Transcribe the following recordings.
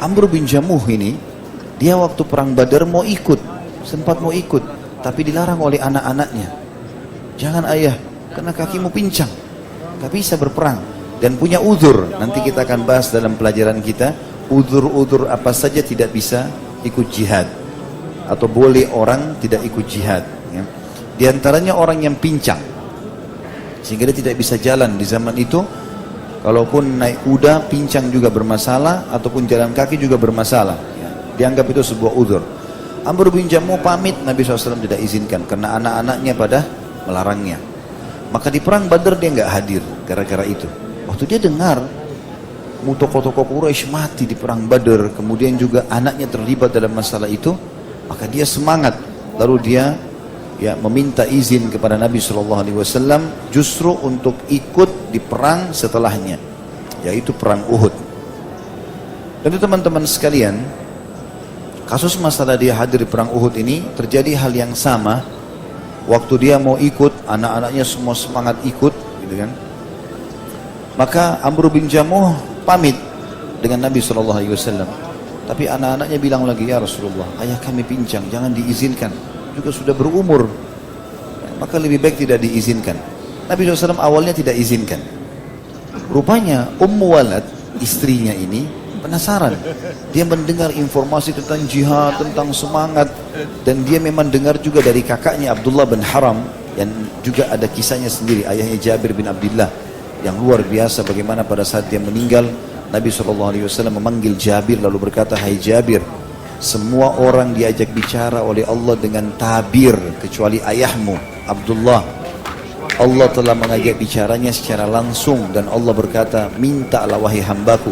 Amr bin Jamuh ini, dia waktu perang Badar mau ikut, sempat mau ikut, tapi dilarang oleh anak-anaknya. Jangan ayah, karena kakimu pincang, gak bisa berperang. Dan punya uzur, nanti kita akan bahas dalam pelajaran kita, uzur-uzur apa saja tidak bisa ikut jihad. Atau boleh orang tidak ikut jihad. Ya. Di antaranya orang yang pincang, sehingga dia tidak bisa jalan di zaman itu. Kalaupun naik kuda, pincang juga bermasalah, ataupun jalan kaki juga bermasalah. Ya. Dianggap itu sebuah uzur. Amr bin Jamuh pamit, Nabi SAW tidak izinkan, karena anak-anaknya pada melarangnya. Maka di perang Badar dia nggak hadir, gara-gara itu. Waktu dia dengar, tokoh-tokoh Quraisy mati di perang Badar, kemudian juga anaknya terlibat dalam masalah itu, maka dia semangat. Lalu dia meminta izin kepada Nabi SAW justru untuk ikut di perang setelahnya, yaitu perang Uhud. Tentu teman-teman sekalian, kasus masalah dia hadir di perang Uhud ini terjadi hal yang sama. Waktu dia mau ikut, anak-anaknya semua semangat ikut, gitu kan? Maka Amr bin Jamuh pamit dengan Nabi SAW. Tapi anak-anaknya bilang lagi, ya Rasulullah, ayah kami pincang, jangan diizinkan. Juga sudah berumur, maka lebih baik tidak diizinkan. Nabi SAW awalnya tidak izinkan. Rupanya Ummu Walad, istrinya ini penasaran. Dia mendengar informasi tentang jihad, tentang semangat, dan dia memang dengar juga dari kakaknya Abdullah bin Haram, yang juga ada kisahnya sendiri, ayahnya Jabir bin Abdullah, yang luar biasa bagaimana pada saat dia meninggal, Nabi SAW memanggil Jabir lalu berkata, hai Jabir, semua orang diajak bicara oleh Allah dengan tabir kecuali ayahmu Abdullah. Allah telah mengajak bicaranya secara langsung, dan Allah berkata, mintalah wahai hambaku.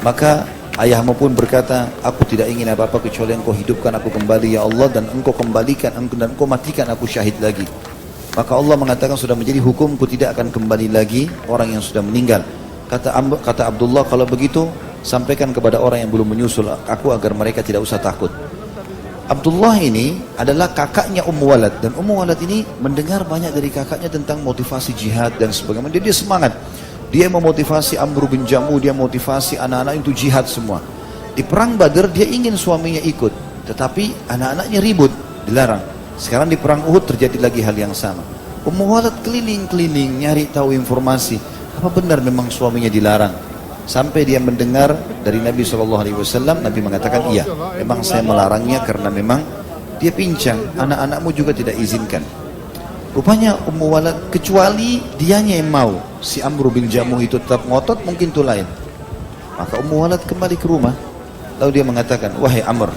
Maka ayahmu pun berkata, aku tidak ingin apa-apa kecuali engkau hidupkan aku kembali ya Allah, dan engkau kembalikan dan engkau matikan aku syahid lagi. Maka Allah mengatakan, sudah menjadi hukumku, tidak akan kembali lagi orang yang sudah meninggal. Kata Abdullah, kalau begitu sampaikan kepada orang yang belum menyusul aku agar mereka tidak usah takut. Abdullah ini adalah kakaknya Ummu Walad, dan Ummu Walad ini mendengar banyak dari kakaknya tentang motivasi jihad dan sebagainya. Dia semangat, dia memotivasi Amr bin Jamuh, dia motivasi anak-anak itu jihad semua. Di perang Badar dia ingin suaminya ikut, tetapi anak-anaknya ribut, dilarang. Sekarang di perang Uhud terjadi lagi hal yang sama. Ummu Walad keliling-keliling nyari tahu informasi, apa benar memang suaminya dilarang. Sampai dia mendengar dari Nabi SAW, Nabi mengatakan, iya, memang saya melarangnya karena memang dia pincang, anak-anakmu juga tidak izinkan. Rupanya Ummu Walad, kecuali dianya yang mau, si Amr bin Jamuh itu tetap ngotot, mungkin itu lain. Maka Ummu Walad kembali ke rumah, lalu dia mengatakan, wahai Amr,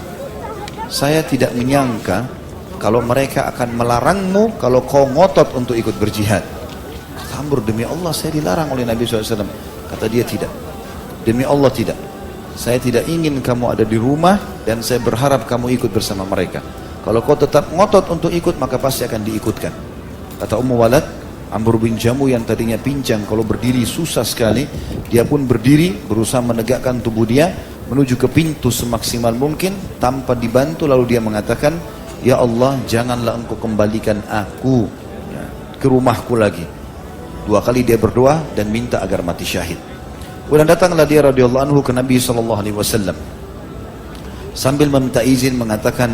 saya tidak menyangka kalau mereka akan melarangmu kalau kau ngotot untuk ikut berjihad. Kata Amr, demi Allah saya dilarang oleh Nabi SAW. Kata dia, tidak. Demi Allah tidak. Saya tidak ingin kamu ada di rumah, dan saya berharap kamu ikut bersama mereka. Kalau kau tetap ngotot untuk ikut, maka pasti akan diikutkan. Kata Ummu Walad, Amr bin Jamuh yang tadinya pincang, kalau berdiri susah sekali, dia pun berdiri, berusaha menegakkan tubuh dia, menuju ke pintu semaksimal mungkin, tanpa dibantu, lalu dia mengatakan, ya Allah, janganlah engkau kembalikan aku ke rumahku lagi. 2 kali dia berdoa dan minta agar mati syahid. Kemudian datanglah dia radhiyallahu anhu ke Nabi SAW sambil meminta izin, mengatakan,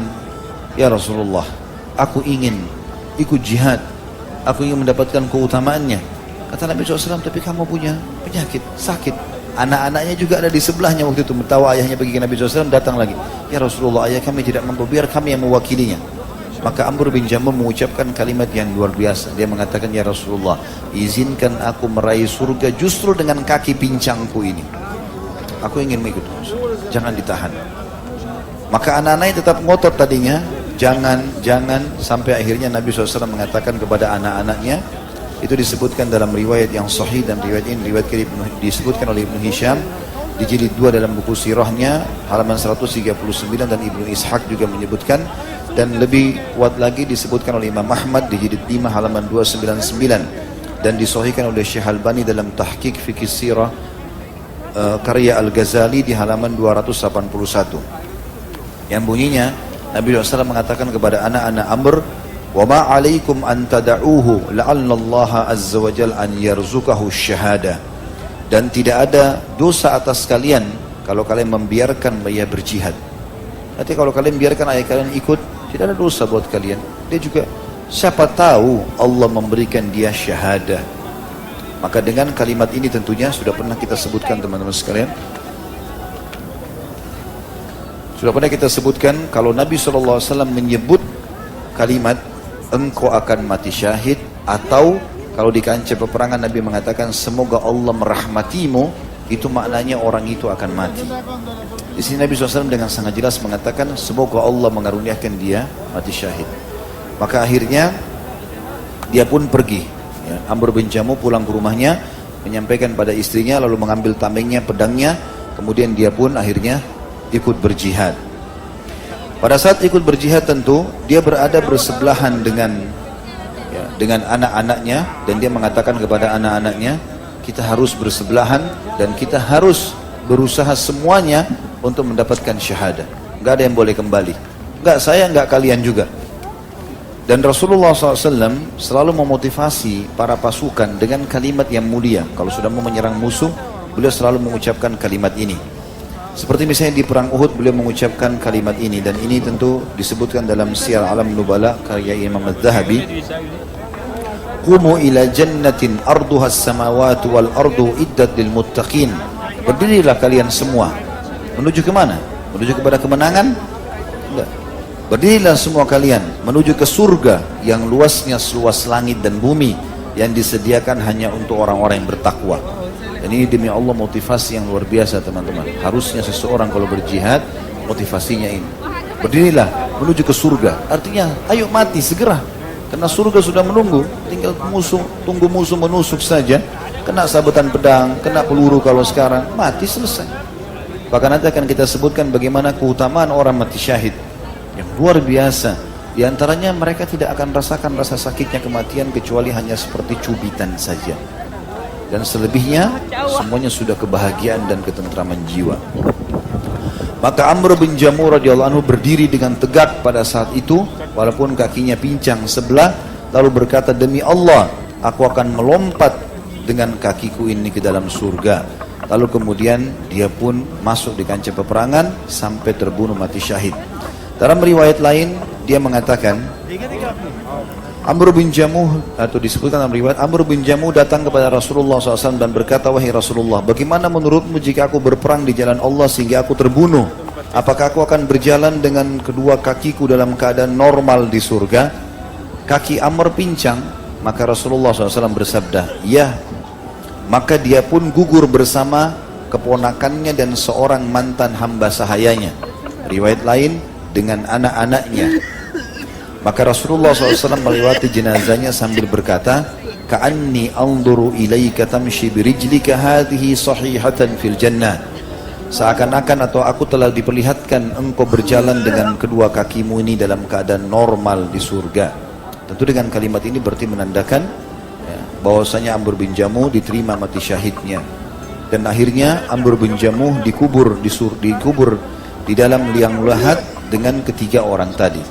ya Rasulullah, aku ingin ikut jihad, aku ingin mendapatkan keutamaannya. Kata Nabi SAW, tapi kamu punya penyakit, sakit. Anak-anaknya juga ada di sebelahnya waktu itu. Tahu ayahnya pergi ke Nabi SAW, datang lagi, ya Rasulullah, ayah kami tidak mampu, biar kami yang mewakilinya. Maka Amr bin Jamuh mengucapkan kalimat yang luar biasa. Dia mengatakan, ya Rasulullah, izinkan aku meraih surga justru dengan kaki pincangku ini. Aku ingin mengikut, jangan ditahan. Maka anak-anaknya tetap ngotot tadinya, jangan, sampai akhirnya Nabi SAW mengatakan kepada anak-anaknya, itu disebutkan dalam riwayat yang sahih, dan riwayat ini riwayat disebutkan oleh Ibnu Hisham di jilid 2 dalam buku sirahnya halaman 139, dan Ibnu Ishaq juga menyebutkan, dan lebih kuat lagi disebutkan oleh Imam Ahmad di jilid 5 halaman 299, dan disahihkan oleh Syekh Albani dalam Tahqiq Fiqh Sirah karya Al-Ghazali di halaman 281, yang bunyinya Nabi SAW mengatakan kepada anak-anak Amr, wa ma alaikum an tada'uhu la'alla Allah azza wa jalla an yarzuqahu syahada, dan tidak ada dosa atas kalian kalau kalian membiarkan ayah berjihad. Nanti kalau kalian biarkan ayah kalian ikut, tidak ada dosa buat kalian. Dia juga, siapa tahu Allah memberikan dia syahadah. Maka dengan kalimat ini tentunya sudah pernah kita sebutkan teman-teman sekalian. Sudah pernah kita sebutkan kalau Nabi SAW menyebut kalimat engkau akan mati syahid, atau kalau di kancah peperangan Nabi mengatakan semoga Allah merahmatimu, itu maknanya orang itu akan mati. Di sini Nabi SAW dengan sangat jelas mengatakan semoga Allah mengaruniakan dia mati syahid. Maka akhirnya dia pun pergi. Ya, Amr bin Jamuh pulang ke rumahnya, menyampaikan pada istrinya, lalu mengambil tamengnya, pedangnya, kemudian dia pun akhirnya ikut berjihad. Pada saat ikut berjihad tentu dia berada bersebelahan dengan anak-anaknya, dan dia mengatakan kepada anak-anaknya, kita harus bersebelahan dan kita harus berusaha semuanya untuk mendapatkan syahadah. Enggak ada yang boleh kembali. Enggak saya, enggak kalian juga. Dan Rasulullah SAW selalu memotivasi para pasukan dengan kalimat yang mulia. Kalau sudah mau menyerang musuh, beliau selalu mengucapkan kalimat ini. Seperti misalnya di perang Uhud beliau mengucapkan kalimat ini, dan ini tentu disebutkan dalam Syiar Alam Nubala karya Imam Az-Zahabi. Qumu ila jannatin arduhas samawati wal ardu iddat lil muttaqin. Berdirilah kalian semua. Menuju ke mana? Menuju kepada kemenangan? Enggak. Berdirilah semua kalian menuju ke surga yang luasnya seluas langit dan bumi, yang disediakan hanya untuk orang-orang yang bertakwa. Dan ini demi Allah motivasi yang luar biasa teman-teman. Harusnya seseorang kalau berjihad motivasinya ini. Berdirilah menuju ke surga. Artinya ayo mati segera. Karena surga sudah menunggu. Tinggal tunggu musuh menusuk saja. Kena sabetan pedang, kena peluru kalau sekarang, mati selesai. Bahkan nanti akan kita sebutkan bagaimana keutamaan orang mati syahid yang luar biasa. Di antaranya mereka tidak akan rasakan rasa sakitnya kematian kecuali hanya seperti cubitan saja. Dan selebihnya semuanya sudah kebahagiaan dan ketentraman jiwa. Maka Amr bin Jamuh radhiyallahu anhu berdiri dengan tegak pada saat itu, walaupun kakinya pincang sebelah, lalu berkata, demi Allah aku akan melompat dengan kakiku ini ke dalam surga. Lalu kemudian dia pun masuk di kancah peperangan sampai terbunuh mati syahid. Dalam riwayat lain dia mengatakan, Amr bin Jamuh, atau disebutkan dalam riwayat, Amr bin Jamuh datang kepada Rasulullah SAW dan berkata, wahai Rasulullah, bagaimana menurutmu jika aku berperang di jalan Allah sehingga aku terbunuh? Apakah aku akan berjalan dengan kedua kakiku dalam keadaan normal di surga? Kaki Amr pincang, maka Rasulullah SAW bersabda, ya. Maka dia pun gugur bersama keponakannya dan seorang mantan hamba sahayanya. Riwayat lain, dengan anak-anaknya. Maka Rasulullah SAW melewati jenazahnya sambil berkata, Ka'anni anzuru ilaika tamshi birijlika hadhihi sahihatan fil jannah. Seakan-akan atau aku telah diperlihatkan engkau berjalan dengan kedua kakimu ini dalam keadaan normal di surga. Tentu dengan kalimat ini berarti menandakan bahwasanya Amr bin Jamuh diterima mati syahidnya. Dan akhirnya Amr bin Jamuh dikubur di dalam liang lahat dengan ketiga orang tadi,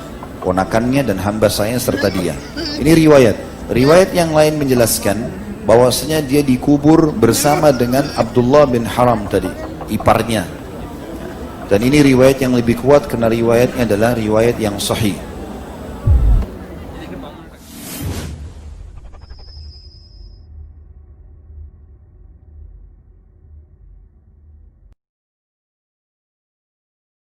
ponakannya dan hamba saya serta dia. Ini riwayat yang lain menjelaskan bahwasanya dia dikubur bersama dengan Abdullah bin Haram tadi, iparnya. Dan ini riwayat yang lebih kuat karena riwayatnya adalah riwayat yang sahih.